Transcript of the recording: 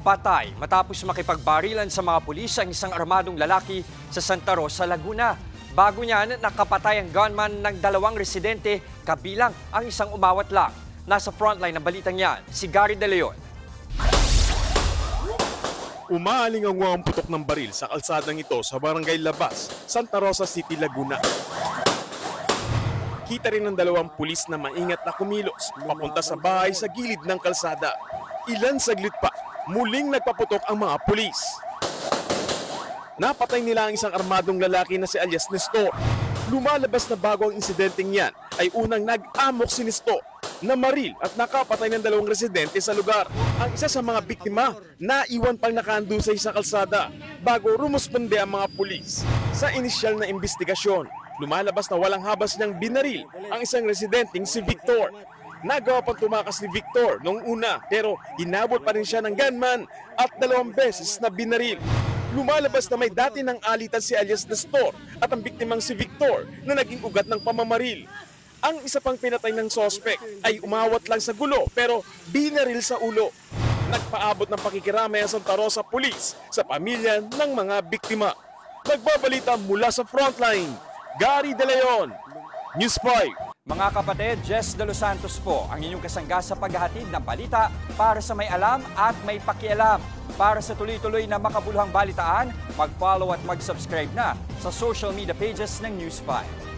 Patay matapos makipagbarilan sa mga pulis ang isang armadong lalaki sa Santa Rosa, Laguna. Bago niyan, nakapatay ang gunman ng 2 residente kabilang ang isang umawat lang. Nasa frontline ng balitang yan, si Gary De Leon. Umaalingaw ang putok ng baril sa kalsadang ito sa Barangay Labas, Santa Rosa City, Laguna. Kita rin ng 2 pulis na maingat na kumilos papunta sa bahay sa gilid ng kalsada. Ilan saglit pa, muling nagpaputok ang mga pulis. Napatay nila ang isang armadong lalaki na si alias Nestor. Lumalabas na bago ang insidenteng yan ay unang nag-amok si Nestor na maril at nakapatay ng 2 residente sa lugar. Ang isa sa mga biktima naiwan pang nakaandusay sa kalsada bago rumusponde ang mga pulis. Sa inisyal na investigasyon, lumalabas na walang habas niyang binaril ang isang residenteng si Victor. Nagawa pang tumakas ni Victor noong una pero hinabol pa rin siya ng gunman at 2 beses na binaril. Lumalabas na may dati ng alitan si alias Nestor at ang biktimang si Victor na naging ugat ng pamamaril. Ang isa pang pinatay ng sospek ay umawat lang sa gulo pero binaril sa ulo. Nagpaabot ng pakikiramay ang Santa Rosa Police sa pamilya ng mga biktima. Nagbabalita mula sa frontline, Gary De Leon, News 5. Mga kapatid, Jess De Los Santos po ang inyong kasangga sa paghahatid ng balita para sa may alam at may pakialam. Para sa tuloy-tuloy na makabuluhang balitaan, mag-follow at mag-subscribe na sa social media pages ng News 5.